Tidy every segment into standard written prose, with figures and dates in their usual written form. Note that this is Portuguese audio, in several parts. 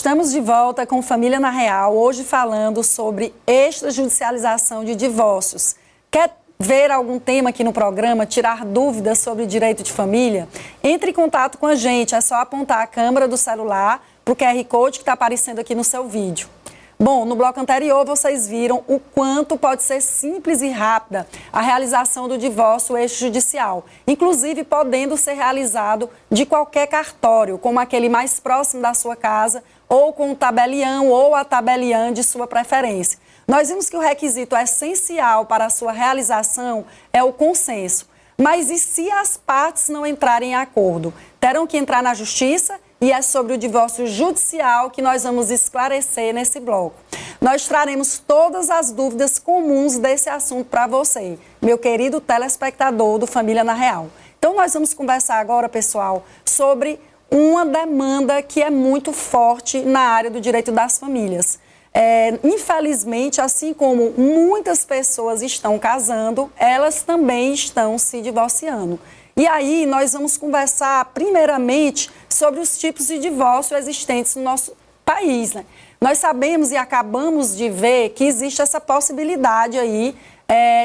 Estamos de volta com Família na Real, hoje falando sobre extrajudicialização de divórcios. Quer ver algum tema aqui no programa, tirar dúvidas sobre o direito de família? Entre em contato com a gente, é só apontar a câmera do celular para o QR Code que está aparecendo aqui no seu vídeo. Bom, no bloco anterior vocês viram o quanto pode ser simples e rápida a realização do divórcio extrajudicial, inclusive podendo ser realizado de qualquer cartório, como aquele mais próximo da sua casa, ou com o tabelião ou a tabeliã de sua preferência. Nós vimos que o requisito essencial para a sua realização é o consenso. Mas e se as partes não entrarem em acordo? Terão que entrar na justiça? E é sobre o divórcio judicial que nós vamos esclarecer nesse bloco. Nós traremos todas as dúvidas comuns desse assunto para você, meu querido telespectador do Família na Real. Então nós vamos conversar agora, pessoal, sobre uma demanda que é muito forte na área do direito das famílias. Infelizmente, assim como muitas pessoas estão casando, elas também estão se divorciando. E aí nós vamos conversar primeiramente sobre os tipos de divórcio existentes no nosso país, né? Nós sabemos e acabamos de ver que existe essa possibilidade aí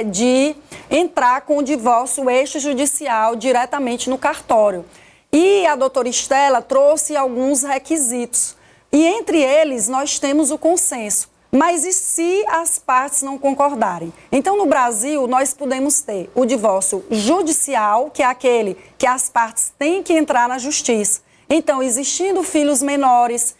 de entrar com o divórcio extrajudicial diretamente no cartório. E a doutora Estela trouxe alguns requisitos. E entre eles nós temos o consenso. Mas e se as partes não concordarem? Então, no Brasil, nós podemos ter o divórcio judicial, que é aquele que as partes têm que entrar na justiça. Então, existindo filhos menores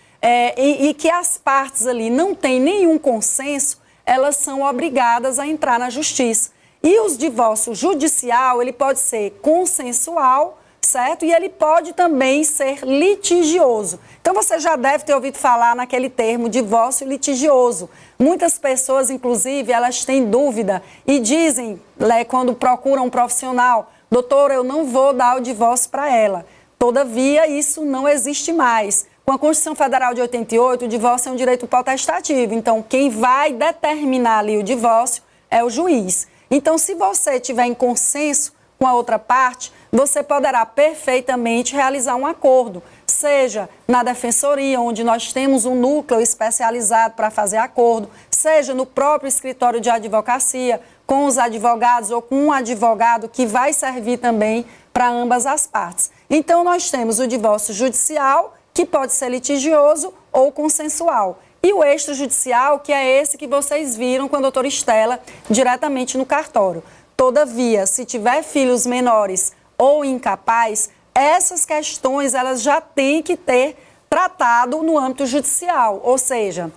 e que as partes ali não têm nenhum consenso, elas são obrigadas a entrar na justiça. E o divórcio judicial, ele pode ser consensual, certo? E ele pode também ser litigioso. Então, você já deve ter ouvido falar naquele termo divórcio litigioso. Muitas pessoas, inclusive, elas têm dúvida e dizem, quando procuram um profissional, doutor, eu não vou dar o divórcio para ela. Todavia, isso não existe mais. Com a Constituição Federal de 88, o divórcio é um direito potestativo. Então, quem vai determinar ali o divórcio é o juiz. Então, se você tiver em consenso com a outra parte, você poderá perfeitamente realizar um acordo, seja na defensoria, onde nós temos um núcleo especializado para fazer acordo, seja no próprio escritório de advocacia, com os advogados ou com um advogado que vai servir também para ambas as partes. Então, nós temos o divórcio judicial, que pode ser litigioso ou consensual. E o extrajudicial, que é esse que vocês viram com a doutora Estela, diretamente no cartório. Todavia, se tiver filhos menores ou incapaz, essas questões elas já têm que ter tratado no âmbito judicial. Ou seja,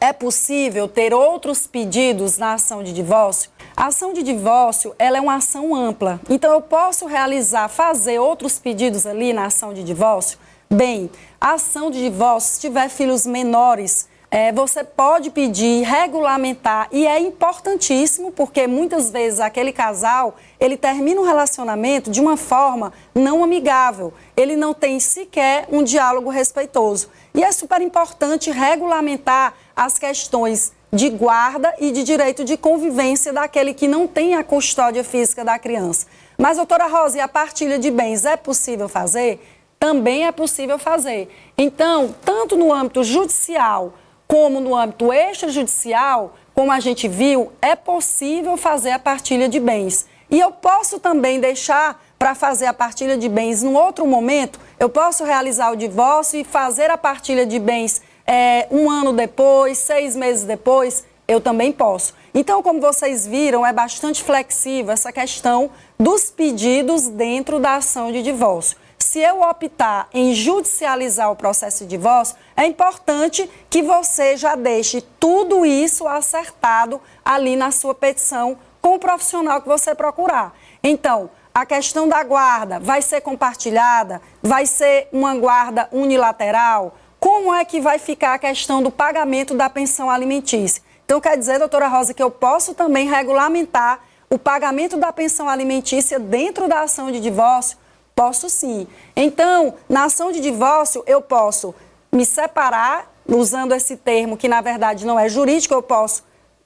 é possível ter outros pedidos na ação de divórcio? A ação de divórcio, ela é uma ação ampla. Então, eu posso fazer outros pedidos ali na ação de divórcio? Bem, a ação de divórcio, se tiver filhos menores, você pode pedir, regulamentar, e é importantíssimo porque muitas vezes aquele casal, ele termina um relacionamento de uma forma não amigável, ele não tem sequer um diálogo respeitoso. E é super importante regulamentar as questões de guarda e de direito de convivência daquele que não tem a custódia física da criança. Mas, doutora Rosa, e a partilha de bens é possível fazer? Também é possível fazer. Então, tanto no âmbito judicial como no âmbito extrajudicial, como a gente viu, é possível fazer a partilha de bens. E eu posso também deixar para fazer a partilha de bens num outro momento, eu posso realizar o divórcio e fazer a partilha de bens um ano depois, 6 meses depois, eu também posso. Então, como vocês viram, é bastante flexível essa questão dos pedidos dentro da ação de divórcio. Se eu optar em judicializar o processo de divórcio, é importante que você já deixe tudo isso acertado ali na sua petição com o profissional que você procurar. Então, a questão da guarda vai ser compartilhada? Vai ser uma guarda unilateral? Como é que vai ficar a questão do pagamento da pensão alimentícia? Então, quer dizer, doutora Rosa, que eu posso também regulamentar o pagamento da pensão alimentícia dentro da ação de divórcio? Posso sim. Então, na ação de divórcio, eu posso me separar, usando esse termo que na verdade não é jurídico, eu posso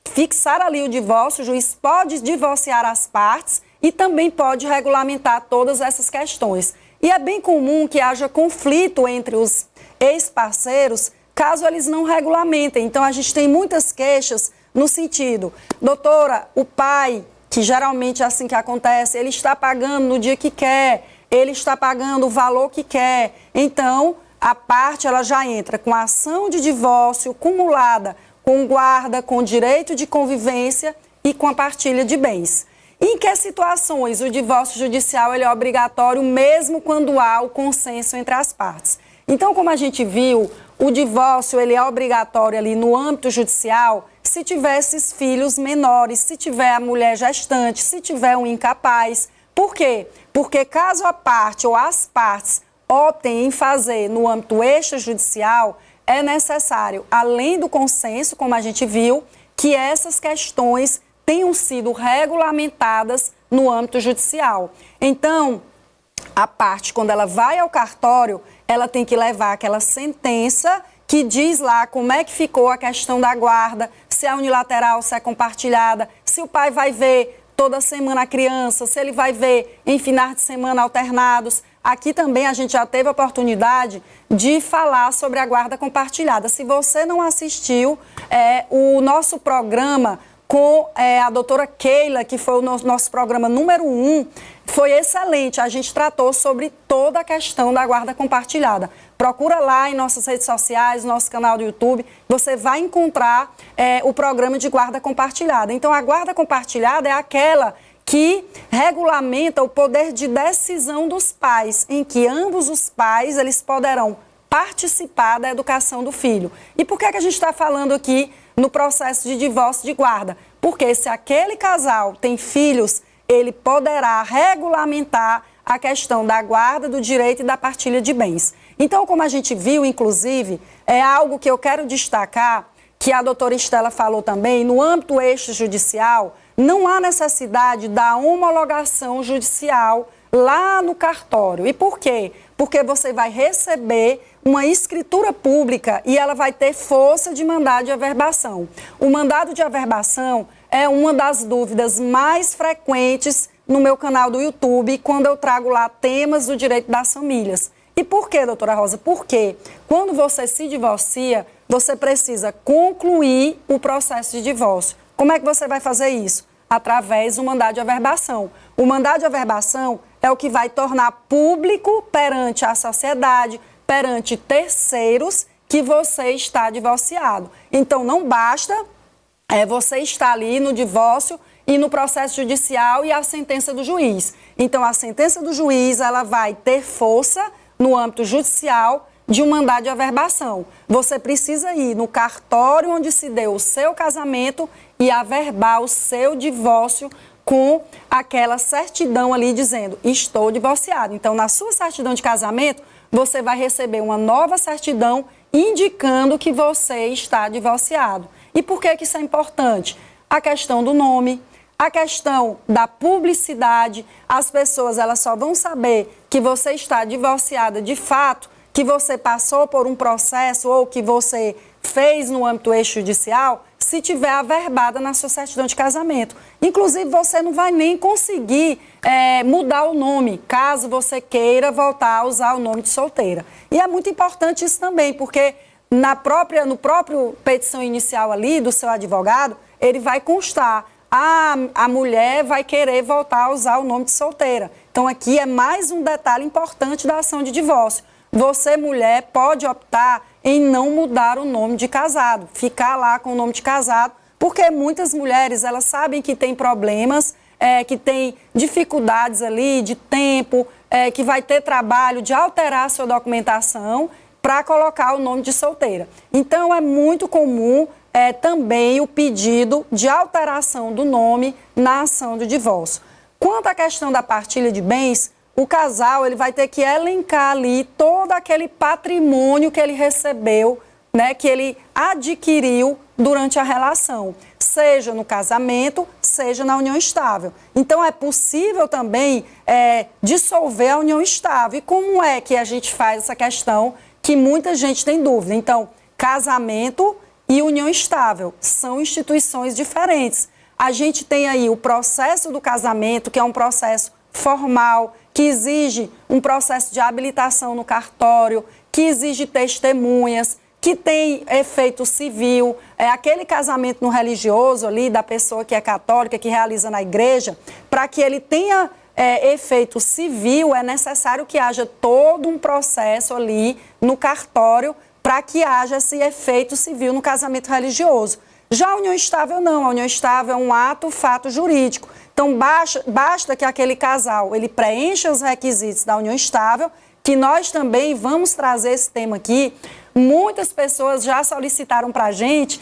fixar ali o divórcio, o juiz pode divorciar as partes e também pode regulamentar todas essas questões. E é bem comum que haja conflito entre os ex-parceiros caso eles não regulamentem. Então, a gente tem muitas queixas no sentido, doutora, o pai, que geralmente é assim que acontece, ele está pagando no dia que quer, ele está pagando o valor que quer. Então, a parte ela já entra com a ação de divórcio cumulada com guarda, com direito de convivência e com a partilha de bens. Em que situações o divórcio judicial ele é obrigatório mesmo quando há o consenso entre as partes? Então, como a gente viu, o divórcio ele é obrigatório ali no âmbito judicial se tiver esses filhos menores, se tiver a mulher gestante, se tiver um incapaz. Por quê? Porque caso a parte ou as partes optem em fazer no âmbito extrajudicial, é necessário, além do consenso, como a gente viu, que essas questões tenham sido regulamentadas no âmbito judicial. Então, a parte, quando ela vai ao cartório, ela tem que levar aquela sentença que diz lá como é que ficou a questão da guarda, se é unilateral, se é compartilhada, se o pai vai ver toda semana a criança, se ele vai ver em finais de semana alternados. Aqui também a gente já teve a oportunidade de falar sobre a guarda compartilhada. Se você não assistiu, o nosso programa com a doutora Keila, que foi o nosso programa número 1, foi excelente. A gente tratou sobre toda a questão da guarda compartilhada. Procura lá em nossas redes sociais, nosso canal do YouTube, você vai encontrar o programa de guarda compartilhada. Então, a guarda compartilhada é aquela que regulamenta o poder de decisão dos pais, em que ambos os pais eles poderão participar da educação do filho. E por que a gente está falando aqui no processo de divórcio de guarda? Porque se aquele casal tem filhos, ele poderá regulamentar a questão da guarda, do direito e da partilha de bens. Então, como a gente viu, inclusive, é algo que eu quero destacar, que a doutora Estela falou também, no âmbito extrajudicial, não há necessidade da homologação judicial lá no cartório. E por quê? Porque você vai receber uma escritura pública e ela vai ter força de mandado de averbação. O mandado de averbação é uma das dúvidas mais frequentes no meu canal do YouTube, quando eu trago lá temas do direito das famílias. E por quê, doutora Rosa? Porque quando você se divorcia, você precisa concluir o processo de divórcio. Como é que você vai fazer isso? Através do mandado de averbação. O mandado de averbação é o que vai tornar público perante a sociedade, perante terceiros, que você está divorciado. Então, não basta você estar ali no divórcio e no processo judicial e a sentença do juiz. Então, a sentença do juiz ela vai ter força no âmbito judicial de um mandado de averbação. Você precisa ir no cartório onde se deu o seu casamento e averbar o seu divórcio com aquela certidão ali dizendo, estou divorciado. Então, na sua certidão de casamento, você vai receber uma nova certidão indicando que você está divorciado. E por que isso é importante? A questão do nome, a questão da publicidade, as pessoas elas só vão saber que você está divorciada de fato, que você passou por um processo ou que você fez no âmbito extrajudicial, se tiver averbada na sua certidão de casamento. Inclusive, você não vai nem conseguir mudar o nome, caso você queira voltar a usar o nome de solteira. E é muito importante isso também, porque no próprio petição inicial ali do seu advogado, ele vai constar, a mulher vai querer voltar a usar o nome de solteira. Então, aqui é mais um detalhe importante da ação de divórcio. Você, mulher, pode optar em não mudar o nome de casado, ficar lá com o nome de casado, porque muitas mulheres, elas sabem que tem problemas, que tem dificuldades ali de tempo, que vai ter trabalho de alterar a sua documentação para colocar o nome de solteira. Então, é muito comum também o pedido de alteração do nome na ação do divórcio. Quanto à questão da partilha de bens, o casal ele vai ter que elencar ali todo aquele patrimônio que ele recebeu, né, que ele adquiriu durante a relação, seja no casamento, seja na união estável. Então, é possível também dissolver a união estável. E como é que a gente faz essa questão que muita gente tem dúvida? Então, casamento e união estável são instituições diferentes. A gente tem aí o processo do casamento, que é um processo formal, que exige um processo de habilitação no cartório, que exige testemunhas, que tem efeito civil, aquele casamento no religioso ali, da pessoa que é católica, que realiza na igreja, para que ele tenha efeito civil, é necessário que haja todo um processo ali no cartório para que haja esse efeito civil no casamento religioso. Já a união estável não, a união estável é um fato jurídico. Então, basta que aquele casal ele preencha os requisitos da união estável, que nós também vamos trazer esse tema aqui. Muitas pessoas já solicitaram para a gente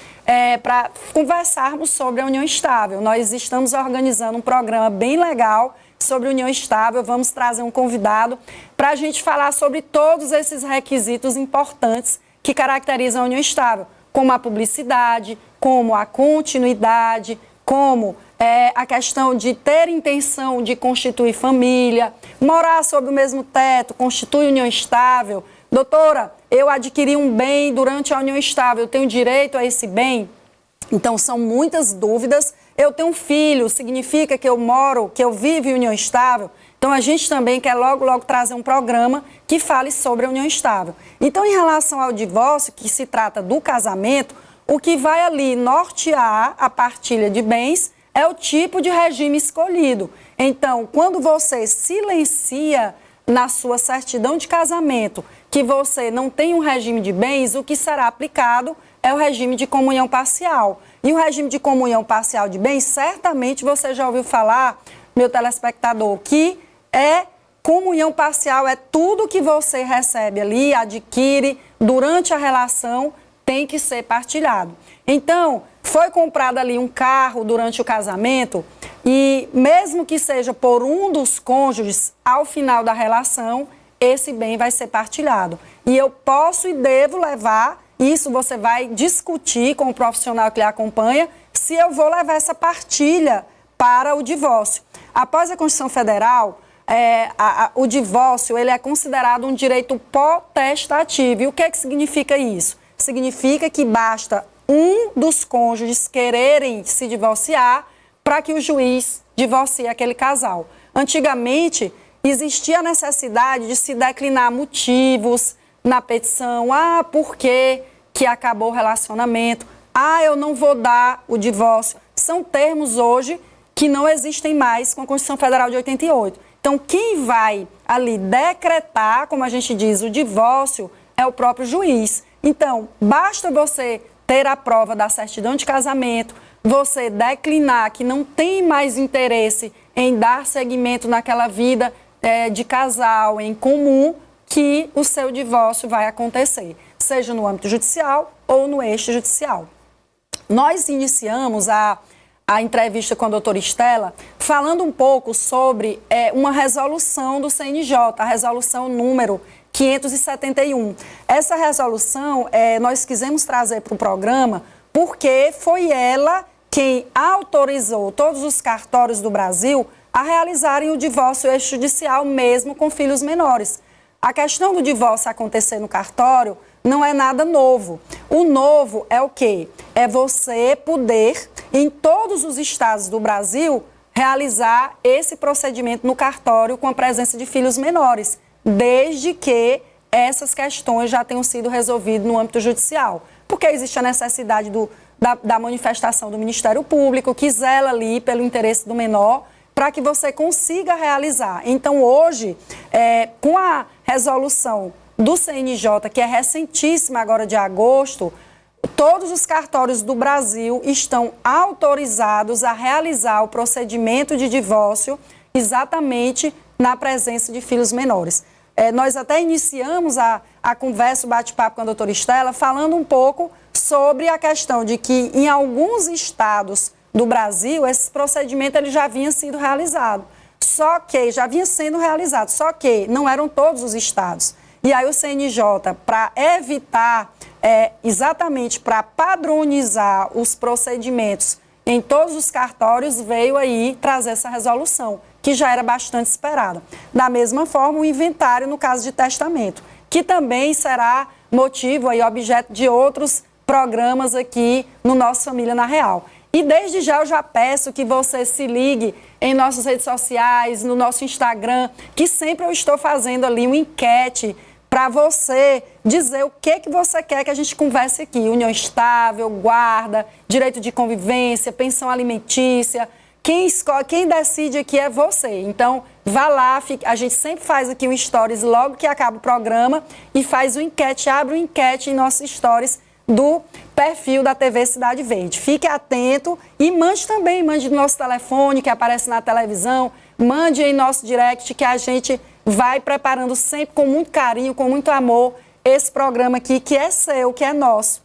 para conversarmos sobre a união estável. Nós estamos organizando um programa bem legal sobre união estável. Vamos trazer um convidado para a gente falar sobre todos esses requisitos importantes que caracterizam a união estável, como a publicidade, como a continuidade, como a questão de ter intenção de constituir família, morar sob o mesmo teto, constitui união estável. Doutora, eu adquiri um bem durante a união estável, eu tenho direito a esse bem? Então, são muitas dúvidas. Eu tenho um filho, significa que eu vivo em união estável? Então, a gente também quer logo trazer um programa que fale sobre a união estável. Então, em relação ao divórcio, que se trata do casamento, o que vai ali nortear a partilha de bens é o tipo de regime escolhido. Então, quando você silencia na sua certidão de casamento que você não tem um regime de bens, o que será aplicado é o regime de comunhão parcial. E o regime de comunhão parcial de bens, certamente você já ouviu falar, meu telespectador, que comunhão parcial é tudo que você recebe ali, adquire durante a relação, tem que ser partilhado. Então, foi comprado ali um carro durante o casamento e mesmo que seja por um dos cônjuges, ao final da relação, esse bem vai ser partilhado. E eu posso e devo levar, isso você vai discutir com o profissional que lhe acompanha, se eu vou levar essa partilha para o divórcio. Após a Constituição Federal, o divórcio ele é considerado um direito potestativo. E o que significa isso? Significa que basta um dos cônjuges quererem se divorciar para que o juiz divorcie aquele casal. Antigamente, existia a necessidade de se declinar motivos na petição. Por que acabou o relacionamento? Eu não vou dar o divórcio. São termos hoje que não existem mais com a Constituição Federal de 88. Então, quem vai ali decretar, como a gente diz, o divórcio é o próprio juiz. Então, basta você ter a prova da certidão de casamento, você declinar que não tem mais interesse em dar seguimento naquela vida de casal em comum, que o seu divórcio vai acontecer, seja no âmbito judicial ou no extrajudicial. Nós iniciamos a entrevista com a doutora Estela falando um pouco sobre uma resolução do CNJ, a resolução número 571. Essa resolução nós quisemos trazer para o programa porque foi ela quem autorizou todos os cartórios do Brasil a realizarem o divórcio extrajudicial mesmo com filhos menores. A questão do divórcio acontecer no cartório não é nada novo. O novo é o quê? É você poder, em todos os estados do Brasil, realizar esse procedimento no cartório com a presença de filhos menores, desde que essas questões já tenham sido resolvidas no âmbito judicial. Porque existe a necessidade da manifestação do Ministério Público, que zela ali pelo interesse do menor, para que você consiga realizar. Então, hoje, com a resolução do CNJ, que é recentíssima agora de agosto, todos os cartórios do Brasil estão autorizados a realizar o procedimento de divórcio exatamente na presença de filhos menores. Nós até iniciamos a conversa, o bate-papo com a doutora Estela, falando um pouco sobre a questão de que em alguns estados do Brasil, esse procedimento ele já vinha sendo realizado. Só que não eram todos os estados. E aí o CNJ, para evitar, exatamente para padronizar os procedimentos em todos os cartórios, veio aí trazer essa resolução, que já era bastante esperada. Da mesma forma, o inventário no caso de testamento, que também será motivo e objeto de outros programas aqui no nosso Família na Real. E desde já eu já peço que você se ligue em nossas redes sociais, no nosso Instagram, que sempre eu estou fazendo ali uma enquete para você dizer o que você quer que a gente converse aqui. União estável, guarda, direito de convivência, pensão alimentícia. Quem decide aqui é você. Então, vá lá, a gente sempre faz aqui um stories logo que acaba o programa e faz uma enquete, abre uma enquete em nossos stories do perfil da TV Cidade Verde. Fique atento e mande no nosso telefone que aparece na televisão, mande em nosso direct que a gente vai preparando sempre com muito carinho, com muito amor, esse programa aqui que é seu, que é nosso.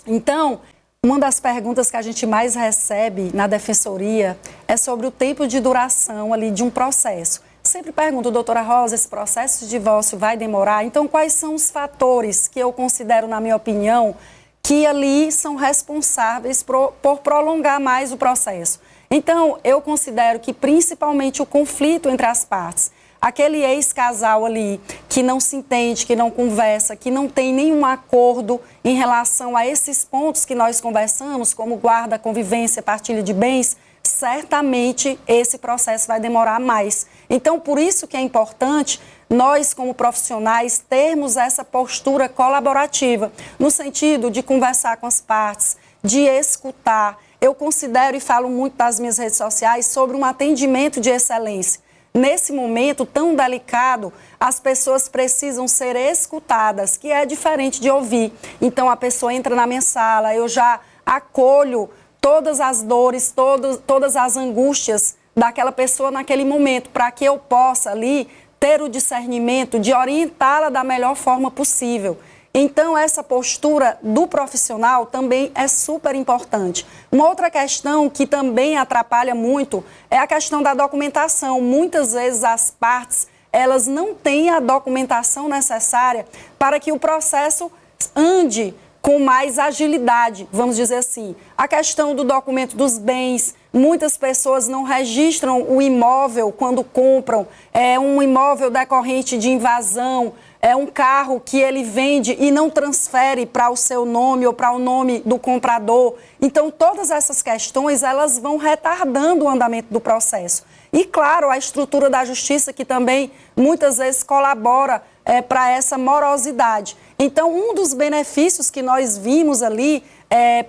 Então, uma das perguntas que a gente mais recebe na defensoria é sobre o tempo de duração ali de um processo. Sempre pergunto, doutora Rosa, esse processo de divórcio vai demorar? Então, quais são os fatores que eu considero, na minha opinião, que ali são responsáveis por prolongar mais o processo? Então, eu considero que principalmente o conflito entre as partes, aquele ex-casal ali que não se entende, que não conversa, que não tem nenhum acordo em relação a esses pontos que nós conversamos, como guarda, convivência, partilha de bens, certamente esse processo vai demorar mais. Então, por isso que é importante nós, como profissionais, termos essa postura colaborativa, no sentido de conversar com as partes, de escutar. Eu considero e falo muito nas minhas redes sociais sobre um atendimento de excelência. Nesse momento tão delicado, as pessoas precisam ser escutadas, que é diferente de ouvir. Então, a pessoa entra na minha sala, eu já acolho todas as dores, todas as angústias daquela pessoa naquele momento, para que eu possa ali ter o discernimento de orientá-la da melhor forma possível. Então, essa postura do profissional também é super importante. Uma outra questão que também atrapalha muito é a questão da documentação. Muitas vezes as partes, elas não têm a documentação necessária para que o processo ande com mais agilidade, vamos dizer assim. A questão do documento dos bens, muitas pessoas não registram o imóvel quando compram, é um imóvel decorrente de invasão, é um carro que ele vende e não transfere para o seu nome ou para o nome do comprador. Então, todas essas questões, elas vão retardando o andamento do processo. E, claro, a estrutura da justiça, que também muitas vezes colabora para essa morosidade. Então, um dos benefícios que nós vimos ali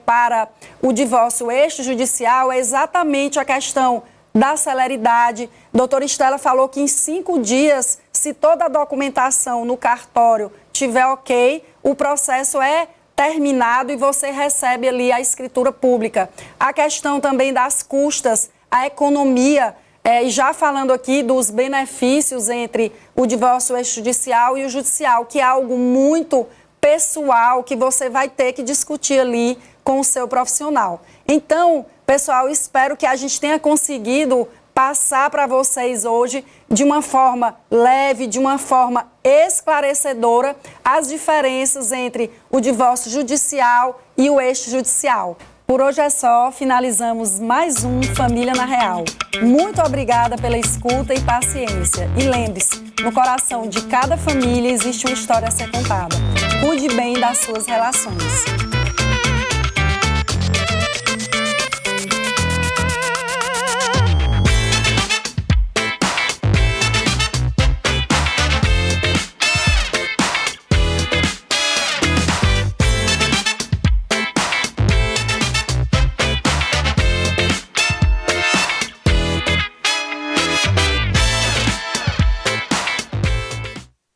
para o divórcio extrajudicial é exatamente a questão da celeridade. Doutora Estela falou que em 5 dias, se toda a documentação no cartório tiver ok, o processo é terminado e você recebe ali a escritura pública. A questão também das custas, a economia, e já falando aqui dos benefícios entre o divórcio extrajudicial e o judicial, que é algo muito pessoal que você vai ter que discutir ali com o seu profissional. Então, pessoal, espero que a gente tenha conseguido passar para vocês hoje de uma forma leve, de uma forma esclarecedora, as diferenças entre o divórcio judicial e o extrajudicial. Por hoje é só, finalizamos mais um Família na Real. Muito obrigada pela escuta e paciência. E lembre-se, no coração de cada família existe uma história a ser contada. Cuide bem das suas relações.